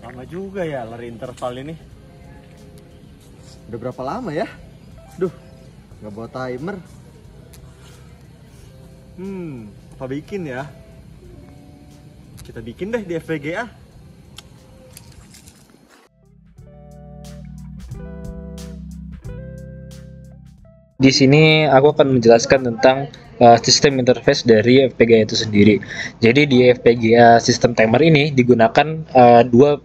Lama juga ya lari interval ini. Udah berapa lama ya? Duh, nggak bawa timer. Apa bikin ya? Kita bikin deh di FPGA. Di sini aku akan menjelaskan tentang sistem interface dari FPGA itu sendiri. Jadi di FPGA sistem timer ini digunakan dua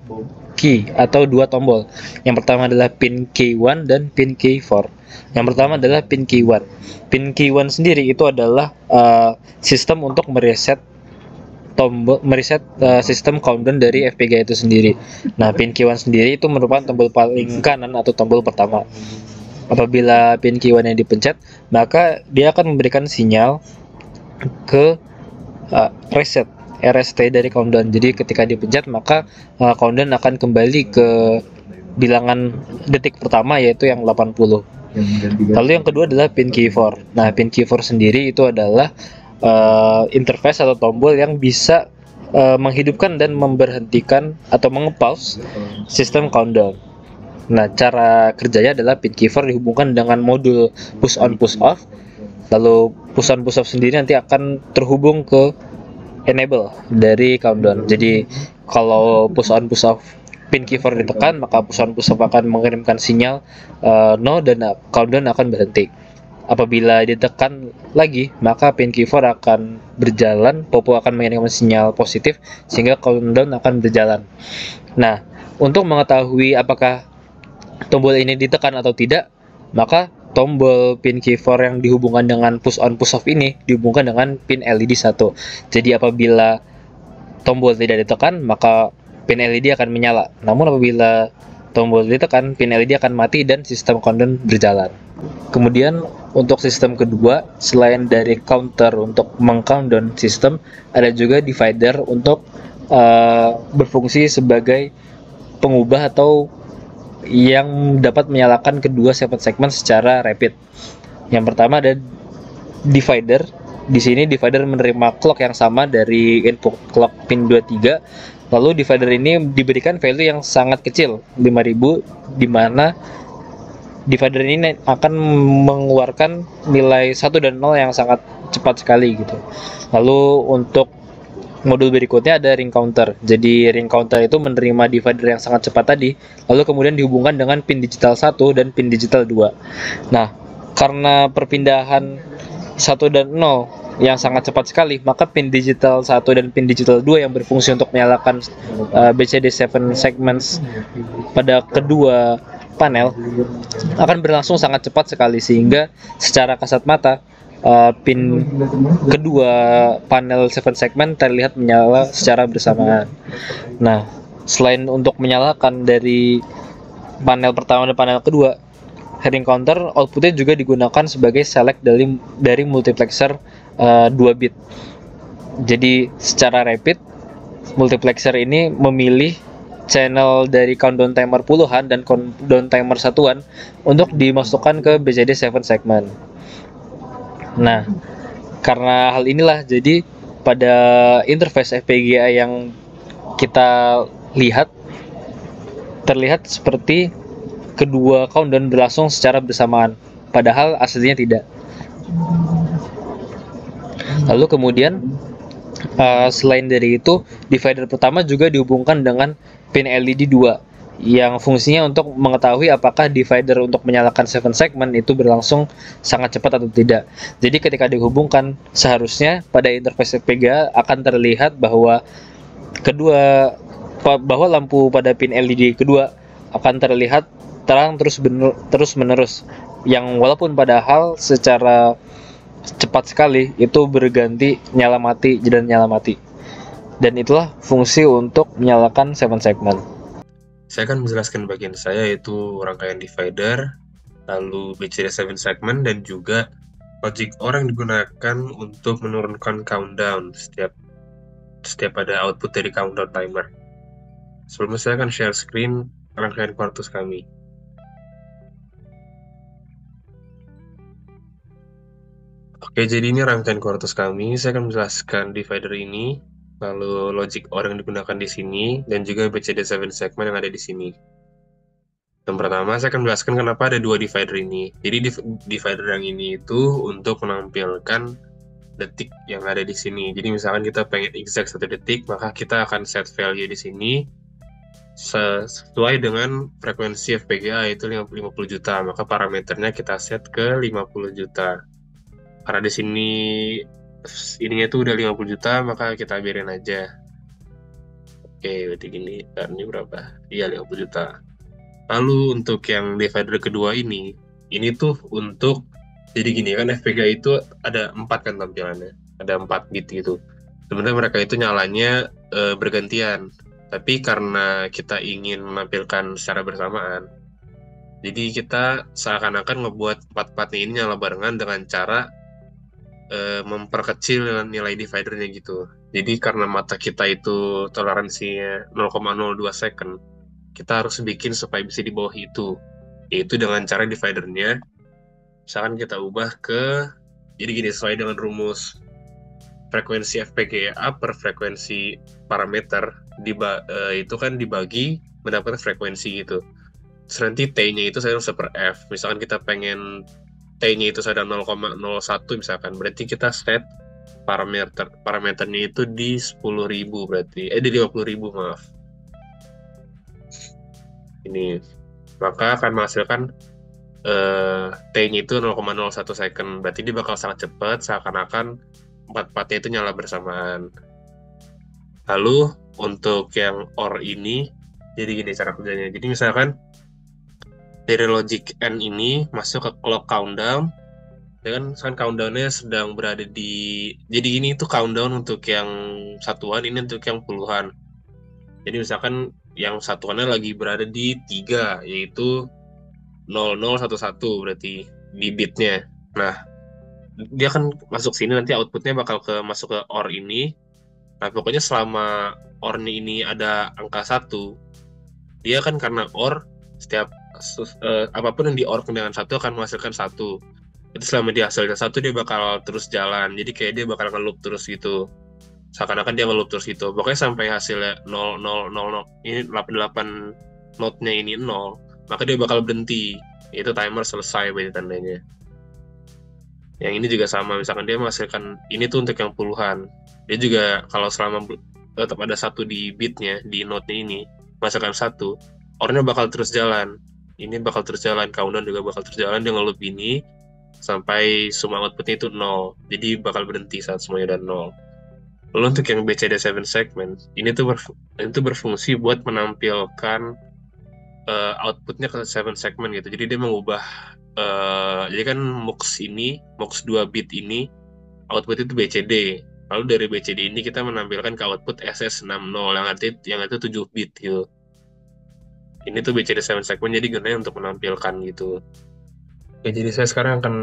key atau dua tombol. Yang pertama adalah pin K1 dan pin K4. Yang pertama adalah pin K1. Pin K1 sendiri itu adalah sistem untuk mereset sistem countdown dari FPGA itu sendiri. Nah, pin K1 sendiri itu merupakan tombol paling kanan atau tombol pertama. Apabila pin Q1 yang dipencet, maka dia akan memberikan sinyal ke reset RST dari countdown. Jadi ketika dipencet, maka countdown akan kembali ke bilangan detik pertama, yaitu yang 80. Lalu yang kedua adalah pin Q4. Nah, pin Q4 sendiri itu adalah interface atau tombol yang bisa menghidupkan dan memberhentikan atau mengepause sistem countdown. Nah, cara kerjanya adalah pin Q4 dihubungkan dengan modul push on push off. Lalu push on push off sendiri nanti akan terhubung ke enable dari countdown. Jadi kalau push on push off pin Q4 ditekan, maka push on push off akan mengirimkan sinyal no dan countdown akan berhenti. Apabila ditekan lagi, maka pin Q4 akan berjalan, popo akan mengirimkan sinyal positif sehingga countdown akan berjalan. Nah, untuk mengetahui apakah tombol ini ditekan atau tidak, maka tombol pin Q4 yang dihubungkan dengan push on push off ini dihubungkan dengan pin LED 1. Jadi apabila tombol tidak ditekan, maka pin LED akan menyala. Namun apabila tombol ditekan, pin LED akan mati dan sistem countdown berjalan. Kemudian untuk sistem kedua, selain dari counter untuk meng-countdown sistem, ada juga divider untuk berfungsi sebagai pengubah atau yang dapat menyalakan kedua segmen secara rapid. Yang pertama ada divider. Di sini divider menerima clock yang sama dari input clock pin 23. Lalu divider ini diberikan value yang sangat kecil, 5000, di mana divider ini akan mengeluarkan nilai 1 dan 0 yang sangat cepat sekali gitu. Lalu untuk modul berikutnya ada ring counter. Jadi ring counter itu menerima divider yang sangat cepat tadi, lalu kemudian dihubungkan dengan pin digital 1 dan pin digital 2. Nah, karena perpindahan 1 dan 0 yang sangat cepat sekali, maka pin digital 1 dan pin digital 2 yang berfungsi untuk menyalakan BCD7 segments pada kedua panel akan berlangsung sangat cepat sekali, sehingga secara kasat mata pin kedua panel 7 segmen terlihat menyala secara bersamaan. Nah, selain untuk menyalakan dari panel pertama dan panel kedua, ring counter outputnya juga digunakan sebagai select dari multiplexer 2 bit. Jadi secara rapid, multiplexer ini memilih channel dari countdown timer puluhan dan countdown timer satuan untuk dimasukkan ke BCD7 segmen. Nah, karena hal inilah, jadi pada interface FPGA yang kita lihat terlihat seperti kedua countdown berlangsung secara bersamaan, padahal aslinya tidak. Lalu kemudian selain dari itu, divider pertama juga dihubungkan dengan pin LED 2 yang fungsinya untuk mengetahui apakah divider untuk menyalakan 7 segmen itu berlangsung sangat cepat atau tidak. Jadi ketika dihubungkan, seharusnya pada interface FPGA akan terlihat bahwa lampu pada pin LED kedua akan terlihat terang terus menerus, yang walaupun padahal secara cepat sekali itu berganti nyala mati dan nyala mati. Dan itulah fungsi untuk menyalakan 7 segmen. Saya akan menjelaskan bagian saya, yaitu rangkaian divider, lalu BCD7 segmen, dan juga logic OR yang digunakan untuk menurunkan countdown setiap ada output dari countdown timer. Sebelumnya saya akan share screen rangkaian Quartus kami. Oke, jadi ini rangkaian Quartus kami. Saya akan menjelaskan divider ini. lalu logic OR yang digunakan di sini, dan juga BCD7 segment yang ada di sini. Yang pertama, saya akan menjelaskan kenapa ada dua divider ini. Jadi divider yang ini itu untuk menampilkan detik yang ada di sini. Jadi misalkan kita pengen exact 1 detik, maka kita akan set value di sini sesuai dengan frekuensi FPGA yaitu 50 juta. Maka parameternya kita set ke 50 juta. Karena di sini ininya itu udah 50 juta, maka kita biarin aja. Oke, berarti gini. Dan ini berapa? Iya, 50 juta. Lalu untuk yang divider kedua ini tuh untuk, jadi gini kan, FPGA itu ada 4 kan tampilannya, ada 4 bit gitu. Sebenarnya mereka itu nyalanya bergantian, tapi karena kita ingin menampilkan secara bersamaan, jadi kita seakan-akan ngebuat 4-4-nya ini nyala barengan dengan cara memperkecil nilai dividernya gitu. Jadi karena mata kita itu toleransinya 0,02 second, kita harus bikin supaya bisa di bawah itu, yaitu dengan cara dividernya misalkan kita ubah ke, jadi gini, sesuai dengan rumus frekuensi FPGA per frekuensi parameter itu kan dibagi mendapatkan frekuensi gitu. Terus nanti T-nya itu saya per F. Misalkan kita pengen T-nya itu ada 0,01 misalkan, berarti kita set parameternya itu di 10.000 berarti, di 50.000 maaf. Ini maka akan menghasilkan T-nya itu 0,01 second, berarti dia bakal sangat cepat, seakan-akan 4-4-nya itu nyala bersamaan. Lalu untuk yang OR ini, jadi gini cara kerjanya. Jadi misalkan dari logic N ini masuk ke clock countdown, ya kan, countdown-nya sedang berada di, jadi ini itu countdown untuk yang satuan, ini untuk yang puluhan. Jadi misalkan yang satuannya lagi berada di 3, yaitu 0011 berarti di bitnya. Nah, dia akan masuk sini, nanti outputnya bakal masuk ke OR ini. Nah, pokoknya selama OR ini ada angka 1, dia kan karena OR, setiap apapun yang di OR dengan 1 akan menghasilkan 1. Itu selama dia hasilnya 1, dia bakal terus jalan. Jadi kayak dia bakal nge-loop terus gitu. Seakan-akan dia nge-loop terus gitu. Pokoknya sampai hasilnya 0, 0, 0, 0, ini 88 node-nya ini 0, maka dia bakal berhenti. Itu timer selesai berarti tandanya. Yang ini juga sama, misalkan dia menghasilkan ini tuh untuk yang puluhan. Dia juga kalau selama tetap ada 1 di bitnya, di node-nya ini, menghasilkan 1, OR-nya bakal terus jalan. Ini bakal terus jalan, countdown juga bakal terus jalan, dia nge-loop ini sampai semua outputnya itu 0. Jadi bakal berhenti saat semuanya udah 0. Lalu untuk yang BCD7 segment, ini tuh berfungsi buat menampilkan outputnya ke 7 segment gitu. Jadi dia mengubah, jadi kan MUX 2 bit ini, output itu BCD. Lalu dari BCD ini kita menampilkan ke output SS60, yang itu 7 bit gitu. Ini tuh BCD7 segment, jadi gunanya untuk menampilkan gitu. Oke, jadi saya sekarang akan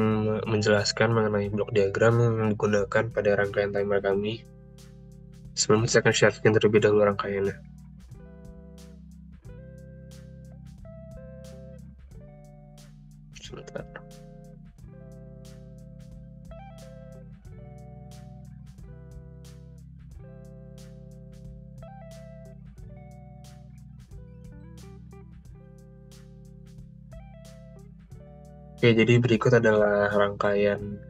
menjelaskan mengenai blok diagram yang digunakan pada rangkaian timer kami. Sebelumnya saya akan share screen terlebih dahulu rangkaiannya. Sebentar. Oke, jadi berikut adalah rangkaian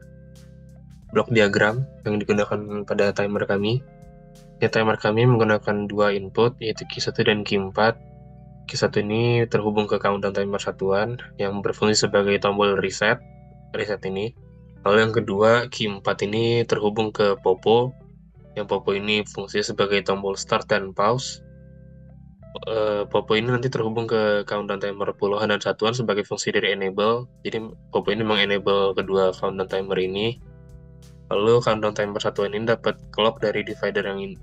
blok diagram yang digunakan pada timer kami. Ya, timer kami menggunakan 2 input, yaitu Q1 dan Q4. Q1 ini terhubung ke countdown timer satuan yang berfungsi sebagai tombol reset ini. Lalu yang kedua, Q4 ini terhubung ke Popo, yang Popo ini fungsi sebagai tombol start dan pause. Popo ini nanti terhubung ke countdown timer puluhan dan satuan sebagai fungsi dari enable. Jadi Popo ini mengenable kedua countdown timer ini. Lalu countdown timer satuan ini dapat clock dari divider yang ini,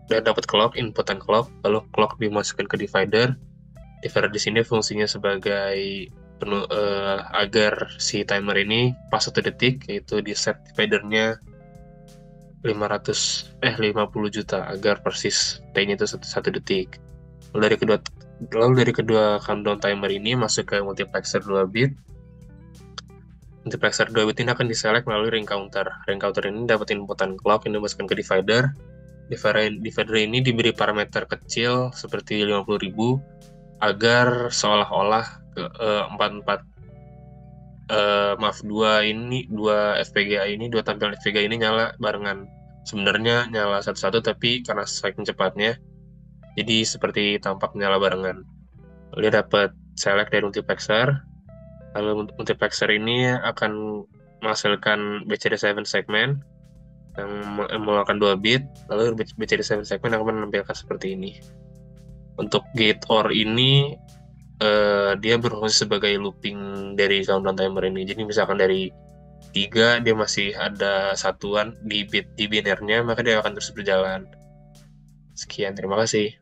dan dapat clock, input dan clock. Lalu clock dimasukkan ke divider. Divider di sini fungsinya sebagai agar si timer ini pas 1 detik, yaitu di set dividernya 50 juta agar persis T-nya itu 1 detik. Lalu dari kedua countdown timer ini masuk ke multiplexer 2 bit. Multiplexer 2 bit ini akan diselect melalui ring counter. Ring counter ini dapat inputan clock yang dimasukkan ke divider. Divider ini diberi parameter kecil seperti 50.000 agar seolah-olah dua FPGA ini, dua tampilan FPGA ini nyala barengan. Sebenarnya nyala satu-satu, tapi karena saking cepatnya, jadi seperti tampak nyala barengan. Lalu dia dapat select dari multiplexer. Lalu multiplexer ini akan menghasilkan BCD7 segmen yang mengeluarkan 2 bit. Lalu BCD7 segmen akan menampilkan seperti ini. Untuk gate OR ini dia berfungsi sebagai looping dari countdown timer ini. Jadi misalkan dari 3 dia masih ada satuan di binernya, maka dia akan terus berjalan. Sekian, terima kasih.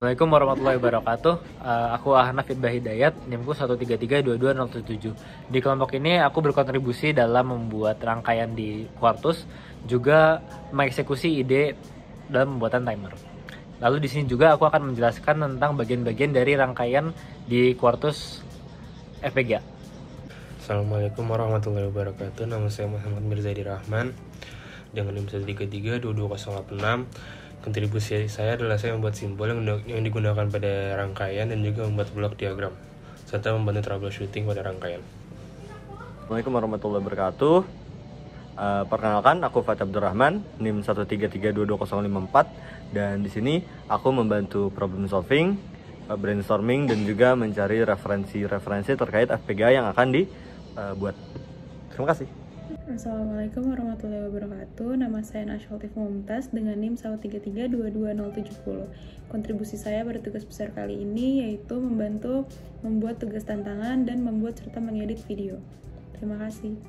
Assalamualaikum warahmatullahi wabarakatuh. Aku Ahnaf Fitbah Hidayat, NIMku 1332207. Di kelompok ini aku berkontribusi dalam membuat rangkaian di Quartus, juga mengeksekusi ide dalam pembuatan timer. Lalu di sini juga aku akan menjelaskan tentang bagian-bagian dari rangkaian di Quartus FPGA. Assalamualaikum warahmatullahi wabarakatuh. Nama saya Muhammad Mirzadi Rahman dengan NIM 1332206. Kontribusi saya adalah saya membuat simbol yang digunakan pada rangkaian dan juga membuat blok diagram serta membantu troubleshooting pada rangkaian. Assalamualaikum warahmatullahi wabarakatuh. Perkenalkan, aku Fatih Abdurrahman, NIM 1332204, dan di sini aku membantu problem solving, brainstorming, dan juga mencari referensi terkait FPGA yang akan dibuat. Terima kasih. Assalamualaikum warahmatullahi wabarakatuh. Nama saya Nasya Latif Mumtaz dengan NIM 1332270. Kontribusi saya pada tugas besar kali ini yaitu membantu membuat tugas tantangan dan membuat serta mengedit video. Terima kasih.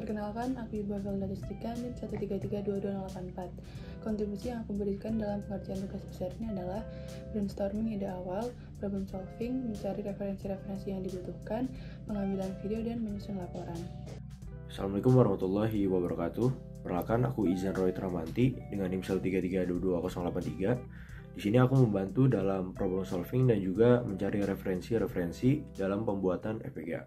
Perkenalkan, aku Ibu Avelda Destika, NIM 1332284. Kontribusi yang aku berikan dalam pengerjaan tugas besar ini adalah brainstorming ide awal, problem solving, mencari referensi-referensi yang dibutuhkan, pengambilan video, dan menyusun laporan. Assalamualaikum warahmatullahi wabarakatuh. Perkenalkan, aku Izan Roy Tramanti dengan NIM 1332283. Di sini aku membantu dalam problem solving dan juga mencari referensi dalam pembuatan FPGA.